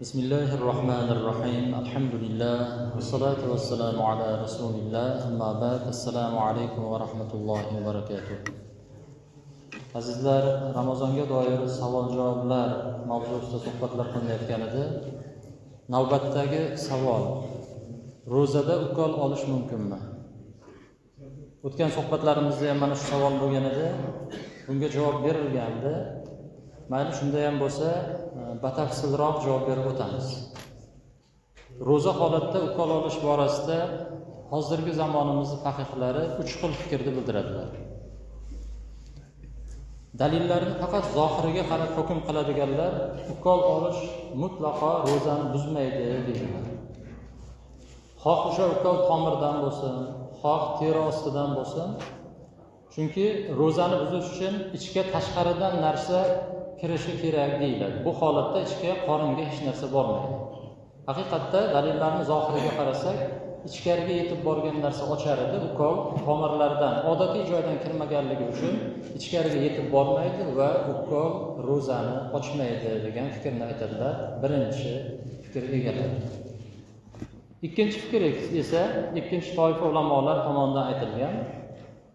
Bismillahirrahmanirrahim. Alhamdulillah. Wassalatu wassalamu ala rasulillah. Amma ba'd. Assalomu alaykum va rahmatullohi va barakatuh. Azizlar, Ramazonga doir savol-javoblar mavzusida suhbatlar qilinayotgan edi. Navbatdagi savol: ro'zada ukol olish mumkinmi? O'tgan suhbatlarimizda ham mana shu savol bo'lgan edi. Bunga javob berilgandi. Mayli, shunda ham bo'lsa, batafsilroq javob berib o'tamiz. Ro'za holatda ukol olish borasida hozirgi zamonimizning faqihlari 3 xil fikrni bildiradilar. Dalillarni faqat zohiriga qarab hukm qiladiganlar ukol olish mutlaqo ro'zani buzmaydi deydilar. Xoh o'sha ukol tomirdan bo'lsin, xoh teri ostidan bo'lsin, chunki ro'zani buzish uchun ichga tashqaridan narsa kirishi kerak deyiladi. Bu holatda ichga qoringa hech narsa bormaydi. Haqiqatda dalillarni zohiriga qarasak, ichkariga yetib borgan narsa ochar edi, ukol tomirlardan odatiy joydan kirmaganligi uchun ichkariga yetib bormaydi va ukol ro'zani ochmaydi degan fikrni aytadilar. Birinchi fikr egalari. Ikkinchi fikr esa ikkinchi toifa ulamolar tomonidan aytilgan.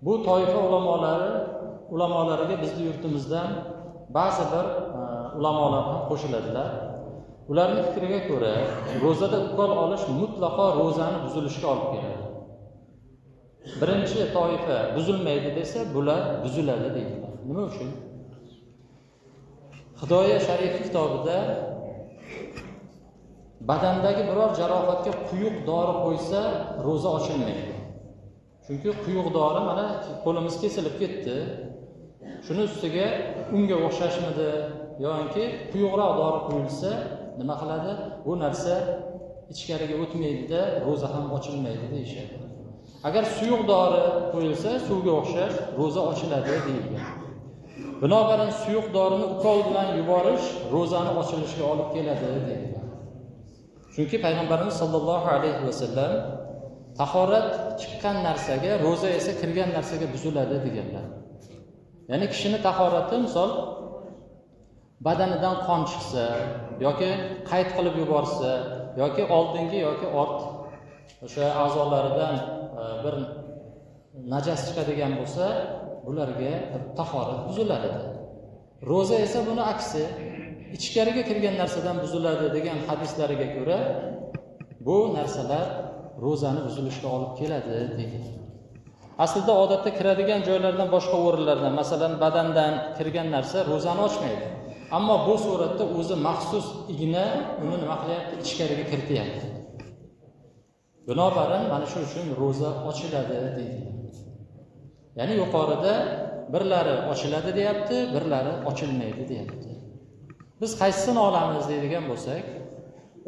Bu toifa ulamolariga bizning yurtimizdan ba'zi bir ulamolar ham qo'shiladilar. Ularning fikriga ko'ra, ro'zada ukol olish mutlaqo ro'zani buzilishiga olib keladi. Birinchi toifa buzilmaydi desa, bular buziladi deydilar. Nima uchun? Hidoya sharif kitobida badandagi biror jarohatga quyuq dori qo'ysa, ro'za ochilmaydi. Chunki quyuq dori, mana qo'limiz kesilib ketdi. Shuni ustiga unga o'xshashmidi yoki quyuqroq dori qo'yilsa, nima qiladi? Bu narsa ichkariga o'tmaydi-da, ro'za ham ochilmaydi deyishadi. Agar suyuq dori qo'yilsa, suvga o'xshash, ro'za ochiladi deyilgan. Binobarin suyuq dorini ukol bilan yuborish ro'zani ochilishiga olib keladi deyilgan. Chunki payg'ambarimiz sollallohu alayhi vasallam tahorat chiqqan narsaga, ro'za esa kirgan narsaga buziladi deganlar. Ya'ni kishini tahorati, misol badanidan qon chiqsa yoki qayd qilib yuborsa yoki oldingi yoki ort o'sha a'zolaridan bir najas chiqadigan bo'lsa, bularga tahorat buziladi. Ro'za esa buni aksi, ichkariga kirgan narsadan buziladi degan hadislariga ko'ra, bu narsalar ro'zani buzilishiga olib keladi deydi. Aslida odatda kiradigan joylardan boshqa o'rinlardan, masalan, badandan kirgan narsa ro'zani ochmaydi. Ammo bu suratda o'zi maxsus igna uni nima qilyapti? Ichkariga kirityapti. Binobarin mana shu uchun ro'za ochiladi deydi. Ya'ni yuqorida birlari ochiladi deyapti, birlari ochilmaydi deyapti. Biz qaysisini olamiz deydigan bo'lsak,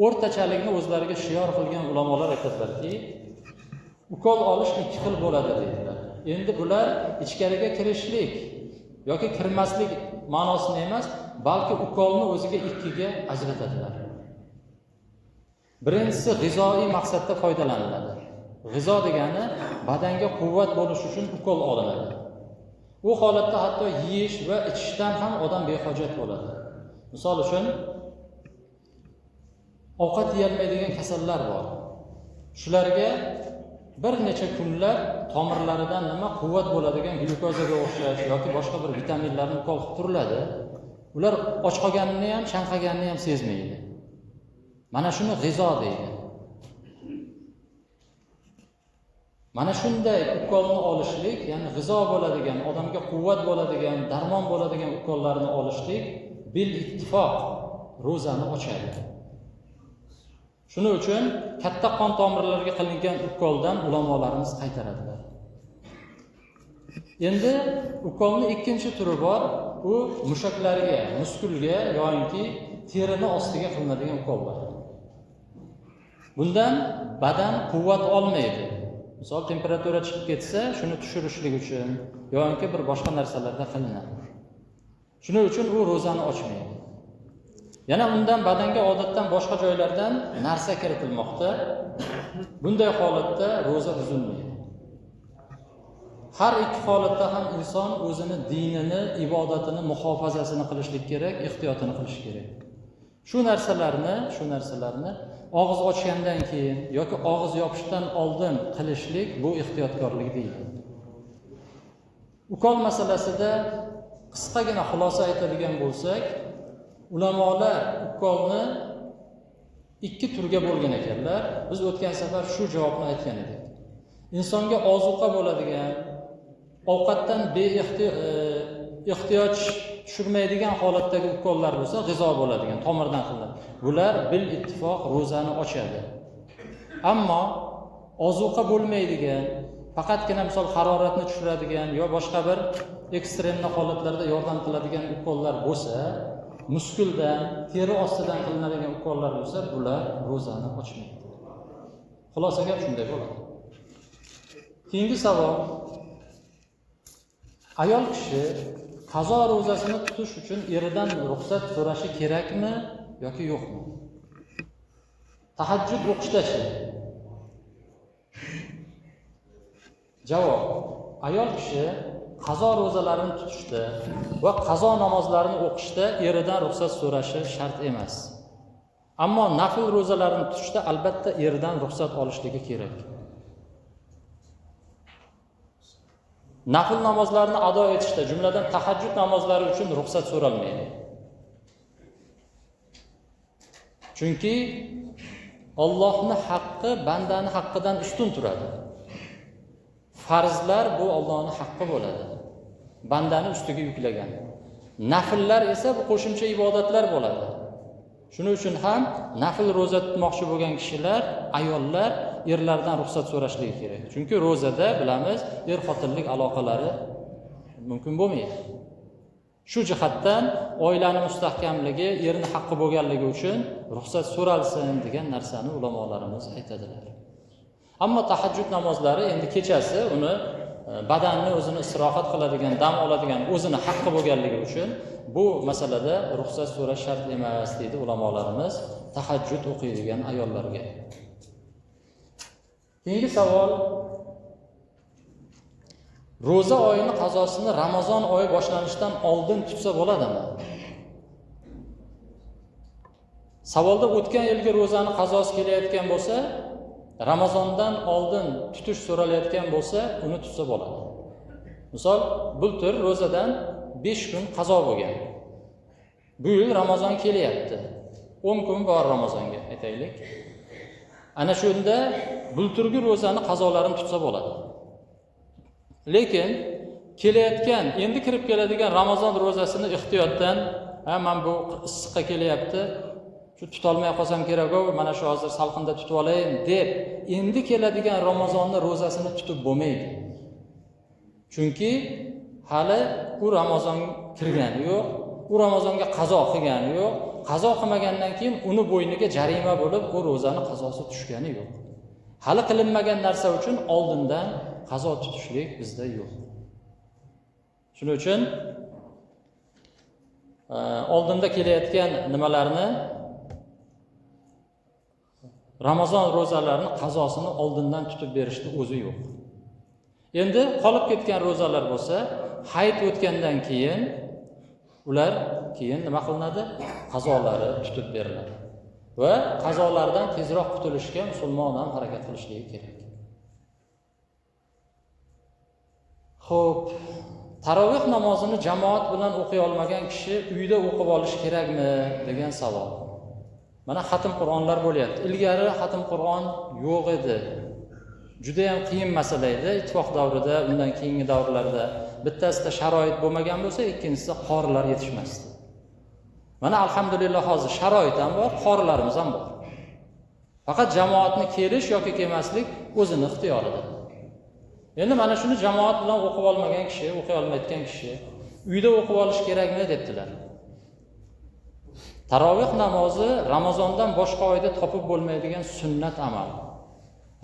o'rtachalikni o'zlariga shior qilgan ulamolar aytadilarki, ukol olish 2 xil bo'ladi deydilar. Endi bular ichkariga kirishlik yoki kirmaslik ma'nosini emas, balki ukolni o'ziga 2 ga ajratadilar. Birinchisi g'izoiy maqsadda foydalaniladi. G'izo degani badanga quvvat bo'lish uchun ukol olinadi. Bu holatda hatto yeyish va ichishdan ham odam behojat bo'ladi. Misol uchun ovqat yeyolmaydigan kasallar bor. Shularga bir necha kunlar tomirlaridan quvvat bo'ladigan glyukozaga o'xshash yoki boshqa bir vitaminlarni ukol qilib turiladi. Ular och qolganini ham, chanqaganini ham sezmaydi. Mana shuni g'izo deydi. Mana shunday ukolni olishlik, ya'ni g'izo bo'ladigan, odamga quvvat bo'ladigan, darmon bo'ladigan ukollarni olishlik bil ittifoq ro'zani ochadi. Shuning uchun katta qon tomirlariga qilingan ukoldan ulamolarimiz qaytaradilar. Endi ukolning ikkinchi turi bor, u mushaklarga, muskulga yoki terini ostiga qilinadigan ukollar. Bundan badan quvvat olmaydi. Misol temperatura chiqib ketsa, shuni tushirishlik uchun yoki bir boshqa narsalarda qilinadi. Shuning uchun u ro'zani ochmaydi. Yana undan badanga odatdan boshqa joylardan narsa kiritilmoqda. Bunday holatda ro'za buzilmaydi. Har ikki holatda ham inson o'zini dinini, ibodatini muhofazasini qilishlik kerak, ehtiyotini qilish kerak. Shu narsalarni og'iz ochgandan keyin yoki og'iz yopishdan oldin qilishlik bu ehtiyotkorlik deyiladi. Ukol masalasida qisqagina xulosa aytadigan bo'lsak, ulamolar ukolni ikki turga bo'lgan ekanlar. Biz o'tgan safar shu javobni aytgan edik. Insonga ozuqa bo'ladigan, ovqatdan ehtiyoj tushirmaydigan holatdagi ukollar bo'lsa, g'izo bo'ladigan, tomirdan qilinadi. Bular bil ittifoq ro'zani ochadi. Ammo ozuqa bo'lmaydigan, faqatgina misol haroratni tushiradigan yo boshqa bir ekstremli holatlarda yordam qiladigan ukollar bo'lsa, muskuldan, teri ostidan qilinadigan ukollar bo'lsa, bular ro'zani ochmaydi. Xulosa gap shunday bo'ladi. Keyingi savol: ayol kishi qazo ro'zasini tutish uchun eridan ruxsat so'rashi kerakmi yoki yo'qmi? Tahajjud o'qishdachi? Javob: ayol kishi qazo ro'zalarini tutishda va qazo namozlarini o'qishda eridan ruxsat so'rashi shart emas. Ammo nafl ro'zalarini tutishda albatta eridan ruxsat olishligi kerak. Nafl namozlarini ado etishda, jumladan tahajjud namozlari uchun ruxsat so'ralmaydi. Chunki Allohning haqqi bandani haqqidan ustun turadi. Farzlar bu Allohning haqqi bo'ladi, bandani ustiga yuklagan. Nafllar esa bu qo'shimcha ibodatlar bo'ladi. Shuning uchun ham nafl ro'za tutmoqchi bo'lgan kishilar, ayollar erlardan ruxsat so'rashligi kerak. Chunki ro'zada bilamiz, er-xotinlik aloqalari mumkin bo'lmaydi. Shu jihatdan oilaning mustahkamligi, erning haqqi bo'lganligi uchun ruxsat so'ralsin degan narsani ulamolarimiz aytadilar. Ammo tahajjud namozlari endi kechasi uni badanni o'zini istirohat qiladigan, dam oladigan o'zini haqqi bo'lganligi uchun bu masalada ruxsat so'rash shart emas deydi ulamolarimiz tahajjud o'qiydigan ayollarga. Keyingi savol: ro'za oyining qazosini Ramazon oyi boshlanishidan oldin tutsa bo'ladimi? Savolda o'tgan yilgi ro'zani qazosi kelayotgan bo'lsa, Ramazondan oldin tutish so'ralayotgan bo'lsa, uni tutsa bo'ladi. Misol, bultur ro'zadan 5 kun qazo bo'lgan. Bu yil Ramazon kelyapti. 10 kun bor Ramazonga aytaylik. Ana shunda bulturgi ro'zani qazolarini tutsa bo'ladi. Lekin kelayotgan, endi kirib keladigan Ramazon ro'zasini ehtiyotdan, men bu issiqqa kelyapti, shu tutolmay qolsam kerak-ku, mana shu hozir salqinda tutib olayin deb, endi keladigan Ramazonning ro'zasini tutib bo'lmaydi. Chunki hali u Ramazon kirgani yo'q, u Ramazonga qazo qilgani yo'q. Qazo qilmagandan keyin uni bo'yniga jarima bo'lib, u ro'zani qazosi tushgani yo'q. Hali qilinmagan narsa uchun oldindan qazo tutishlik bizda yo'q. Shuning uchun oldinda kelayotgan nimalarni, Ramazon ro'zalarini qazosini oldindan tutib berishni o'zi yo'q. Endi qolib ketgan ro'zalar bo'lsa, hayit o'tgandan keyin ular keyin nima qilinadi? Qazolari tutib beriladi. Va qazolardan tezroq qutulishga musulmon ham harakat qilishligi kerak. Xo'p, tarovih namozini jamoat bilan o'qiy olmagan kishi uyda o'qib olish kerakmi degan savol. Mana xatm Qur'onlar bo'lyapti. Ilgari xatm Qur'on yo'q edi. Juda ham qiyin masala edi. Ittifoq davrida, undan keyingi davrlarda bittasida sharoit bo'lmagan bo'lsa, ikkinchisida qorilar yetishmasdi. Mana alhamdulillah hozir sharoit ham bor, qorilarimiz ham bor. Faqat jamoatni kelish yoki kelmaslik o'zini ixtiyorida. Endi mana shuni jamoat bilan o'qib olmagan kishi, o'qiy olmayotgan kishi uyda o'qib olish kerakmi debdilar. Tarovih namozi Ramazondan boshqa oyda topib bo'lmaydigan sunnat amal.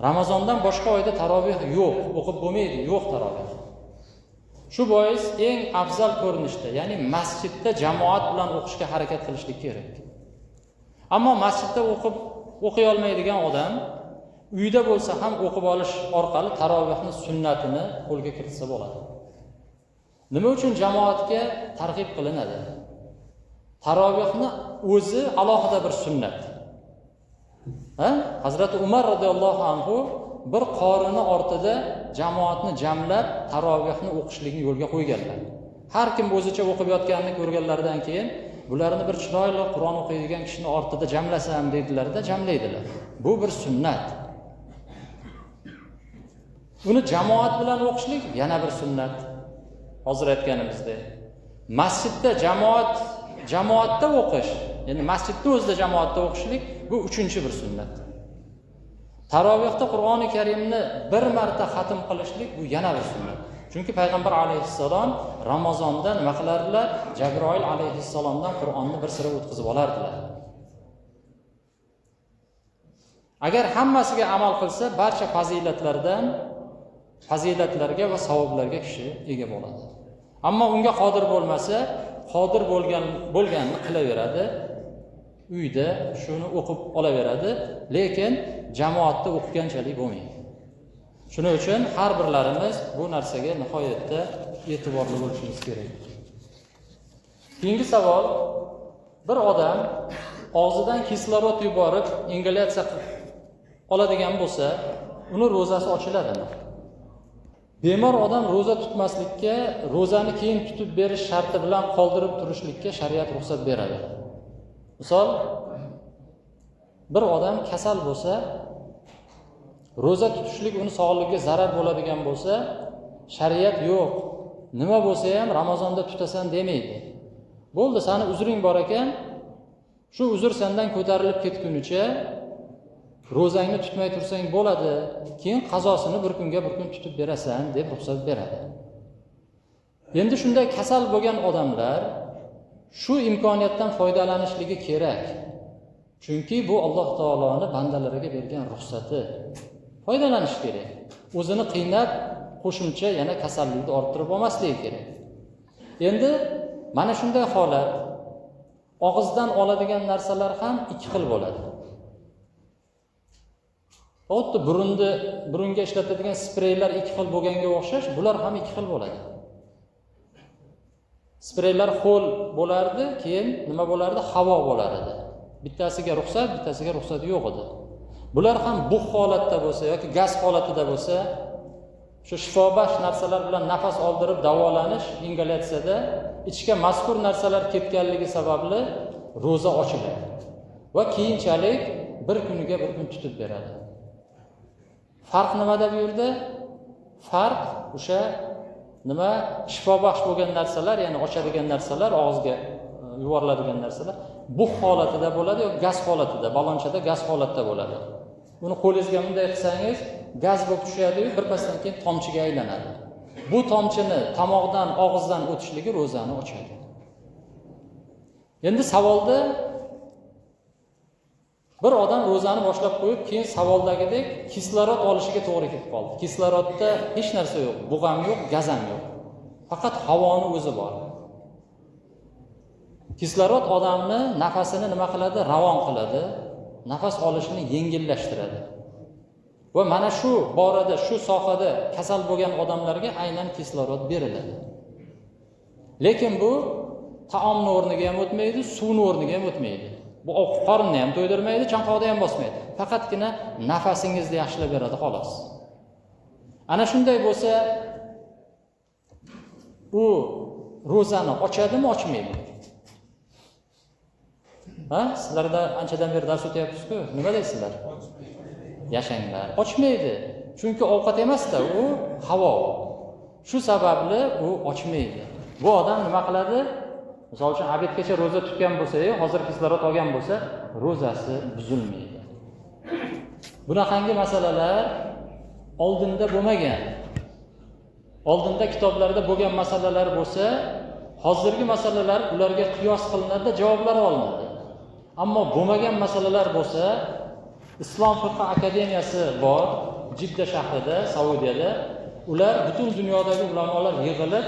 Ramazondan boshqa oyda tarovih yo'q, o'qib bo'lmaydi, yo'q tarovih. Shu bois eng afzal ko'rinishda, ya'ni masjidda jamoat bilan o'qishga harakat qilishlik kerak. Ammo masjidda o'qiy olmaydigan odam uyda bo'lsa ham o'qib olish orqali tarovihning sunnatini qo'lga kiritsa bo'ladi. Nima uchun jamoatga targ'ib qilinadi? Tarovihni o'zi alohida bir sunnat. Hazrati Umar radhiyallohu anhu bir qorini ortida jamoatni jamlab tarovihni o'qishlikni yo'lga qo'yganlar. Har kim o'zicha o'qib yotganini ko'rganlaridan keyin bularni bir chiroyli Qur'on o'qiydigan kishini ortida jamlasam dedilar-da, jamlaydilar. Bu bir sunnat. Uni jamoat bilan o'qishlik yana bir sunnat. Hozir aytganimizdek, masjidda jamoatda o'qish, ya'ni masjidda o'zida jamoatda o'qishlik bu uchinchi bir sunnat. Tarovihda Qur'oni Karimni bir marta xatm qilishlik bu yana bir sunnat. Chunki payg'ambar alayhissalom Ramazonda nima qilardilar? Jabroil alayhissalomdan Qur'onni bir sira o'tkazib olardilar. Agar hammasiga amal qilsa, barcha fazilatlarga va savoblarga kishi ega bo'ladi. Ammo unga qodir bo'lmasa, qodir bo'lganini qilaveradi. Uyda shuni o'qib olaveradi, lekin jamoatda o'qiganchalik bo'lmaydi. Shuning uchun har birlarimiz bu narsaga nihoyatda e'tiborli bo'lishimiz kerak. Keyingi savol, bir odam og'zidan kislorod yuborib ingalyatsiya oladigan bo'lsa, uni ro'zasi ochiladimi? Bemor odam ro'za tutmaslikka, ro'zani keyin tutib berish sharti bilan qoldirib turishlikka shariat ruxsat beradi. Misol, bir odam kasal bo'lsa, ro'za tutishlik uni sog'ligiga zarar bo'ladigan bo'lsa, shariat yo'q. Nima bo'lsa ham Ramazonda tutasan demaydi. Bo'ldi, seni uzring bor ekan, shu uzr sendan ko'tarilib ketgunicha ro'zangni tutmay tursang bo'ladi. Keyin qazosini bir kunga bir kun tutib berasan deb ruxsat beradi. Endi shunday kasal bo'lgan odamlar shu imkoniyatdan foydalanishligi kerak. Chunki bu Alloh taoloning bandalariga bergan ruxsati. Foydalanish kerak. O'zini qiynab qo'shimcha yana kasallikni orttirib olmasligi kerak. Endi mana shunday holat og'izdan oladigan narsalar ham ikki xil bo'ladi. Xuddi burunga ishlatadigan spreylar ikki xil bo'lganga o'xshash, bular ham ikki xil bo'ladi. Spreylar ho'l bo'lardi, keyin nima bo'lardi? Havo bo'lar edi. Bittasiga ruxsat, bittasiga ruxsat yo'q edi. Bular ham bu holatda bo'lsa yoki gaz holatida bo'lsa, shu shifobaxsh narsalar bilan nafas oldirib davolanish ingalyatsiyada ichga mazkur narsalar ketganligi sababli ro'za ochiladi va keyinchalik bir kuniga bir kun tutib beradi. Farq nimada bu yerda? Farq o'sha nima shifobaxsh bo'lgan narsalar, ya'ni ochadigan narsalar, og'izga yuboriladigan narsalar bu holatida bo'ladi yoki gaz holatida, balonchada gaz holatda bo'ladi. Buni qo'lingizga bunday qilsangiz, gaz bo'lib tushadi-yu, birpasdan keyin tomchiga aylanadi. Bu tomchini tomoqdan, og'izdan o'tishligi ro'zani ochadi. Endi savolda bir odam ro'zani boshlab qo'yib, keyin savoldagidek kislorod olishiga to'g'ri kelib qoldi. Kislorodda hech narsa yo'q, bug'am yo'q, gaz ham yo'q. Faqat havoni o'zi bor. Kislorod odamni nafasini nima qiladi? Ravon qiladi, nafas olishini yengillashtiradi. Va mana shu borada, shu sohada kasal bo'lgan odamlarga aynan kislorod beriladi. Lekin bu taomni o'rniga ham o'tmaydi, suvni o'rniga ham o'tmaydi. Bu qorinni ham to'ydirmaydi, chanqoqni ham bosmaydi. Faqatgina nafasingizni yaxshilab beradi xolos. Ana shunday bo'lsa, u ro'zani ochadimi, ochmaydimi? Sizlarda anchadan beri dars o'tyapsiz-ku, nima deysizlar? Yashanglar. Ochmaydi. Chunki ovqat emas-da, u havo. Shu sababli u ochmaydi. Bu odam nima qiladi? Misol uchun abedgacha ro'za tutgan bo'lsa-yu, hozir kislorod olgan bo'lsa, ro'zasi buzilmaydi. Bunaqangi masalalar oldinda bo'lmagan. Oldinda kitoblarda bo'lgan masalalar bo'lsa, hozirgi masalalar ularga qiyos qilinadi, javoblar olinadi. Ammo bo'lmagan masalalar bo'lsa, Islom fiqh akademiyasi bor, Jidda shahrida, Saudiyada. Ular butun dunyodagi ulamolar yig'ilib,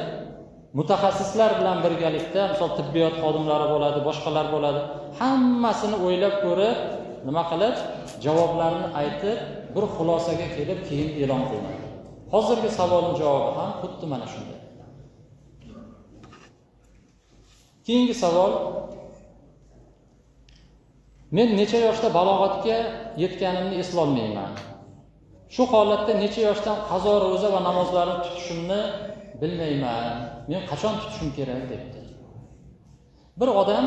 mutaxassislar bilan birgalikda, misol tibbiyot xodimlari bo'ladi, boshqalar bo'ladi, hammasini o'ylab ko'rib, nima qilib, javoblarni aytib, bir xulosaga kelib, keyin e'lon qilinadi. Hozirgi savolning javobi ham xuddi mana shunday. Keyingi savol, Men necha yoshda balog'atga yetganimni eslolmayman. Shu holatda necha yoshdan qazo, ro'za va namozlarni tutishimni bilmayman. Men qachon tutishim kerak debdi. Bir odam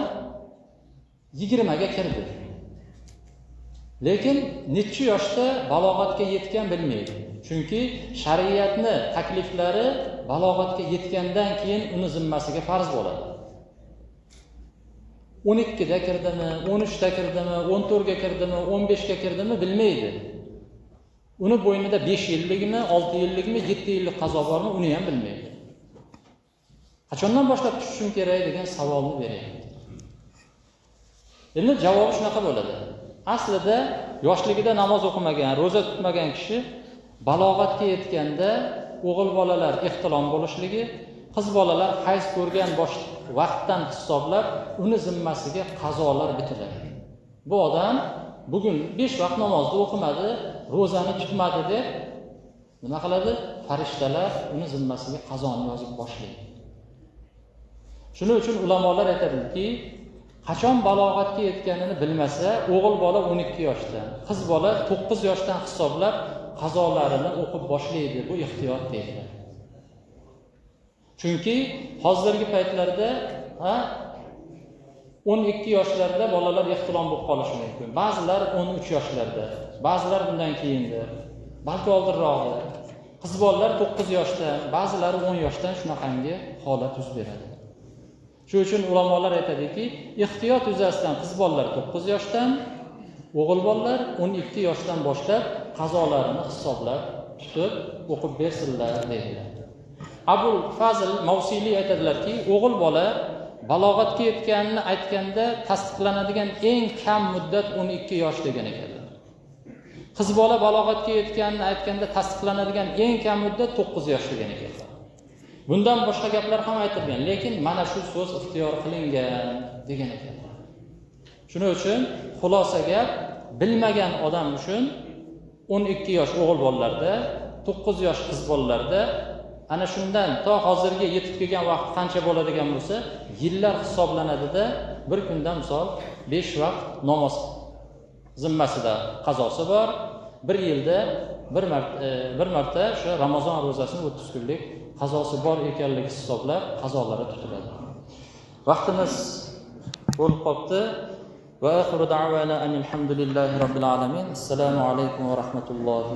20 ga kirdi. Lekin necha yoshda balog'atga yetgan bilmaydi. Chunki shariatni takliflari balog'atga yetgandan keyin uni zimmasiga farz bo'ladi. 12 da kirdimi, 13 da kirdimi, 14 ga kirdimi, 15 ga kirdimi bilmaydi. Uni bo'ynida 5 yillikmi, 6 yillikmi, 7 yillik qazo bormi, uni ham bilmaydi. Qachondan boshlab tutishim kerak degan savolni beryapti. Endi javobi shunaqa bo'ladi. Aslida yoshligida namoz o'qimagan, ro'za tutmagan kishi balog'atga yetganda o'g'il bolalar ehtilom bo'lishligi, qiz bolalar hayz ko'rgan vaqtdan hisoblab uni zimmasiga qazolar bitiladi. Bu odam bugun 5 vaqt namozni o'qimadi, ro'zani tutmadi deb nima qiladi? Farishtalar uni zimmasiga qazoni yozib boshlaydi. Shuning uchun ulamolar aytadiki, qachon balog'atga yetganini bilmasa, o'g'il bola 12 yoshdan, qiz bola 9 yoshdan hisoblab qazolarini o'qib boshlaydi. Bu ehtiyot deydilar. Chunki hozirgi paytlarda 12 yoshlarda bolalar ehtilom bo'lib qolishi mumkin. Ba'zilar 13 yoshlarda, ba'zilar bundan keyindir, balki oldinroqdir. Qiz bolalar 9 yoshdan, ba'zilari 10 yoshdan shunaqangi holat yuz beradi. Shuning uchun ulamolar aytadiki, ehtiyot yuzasidan qiz bolalar 9 yoshdan, o'g'il bolalar 12 yoshdan boshlab qazolarini hisoblab tutib o'qib bersinlar deydilar. Abul Fazl Mavsiliy aytadilarki, o'g'il bola balog'atga yetganini aytganda tasdiqlanadigan eng kam muddat 12 yosh degan ekanlar. Qiz bola balog'atga yetganini aytganda tasdiqlanadigan eng kam muddat 9 yosh degan ekanlar. Bundan boshqa gaplar ham aytilgan, lekin mana shu so'z ixtiyor qilingan degan ekanlar. Shuning uchun xulosa gap, bilmagan odam uchun 12 yosh o'g'il bolalarda, 9 yosh qiz bolalarda ana shundan to hozirga yetib kelgan vaqt qancha bo'ladigan bo'lsa, yillar hisoblanadi-da, bir kunda misol 5 vaqt namoz zimmasida qazosi bor, bir yilda bir marta shu Ramazon ro'zasini 30 kunlik qazosi bor ekanligi hisoblab qazolari tutiladi. Vaqtimiz bo'lib qoldi. Va axiru da'wana alhamdulillahi robbil alamin. Assalomu alaykum va rahmatullohi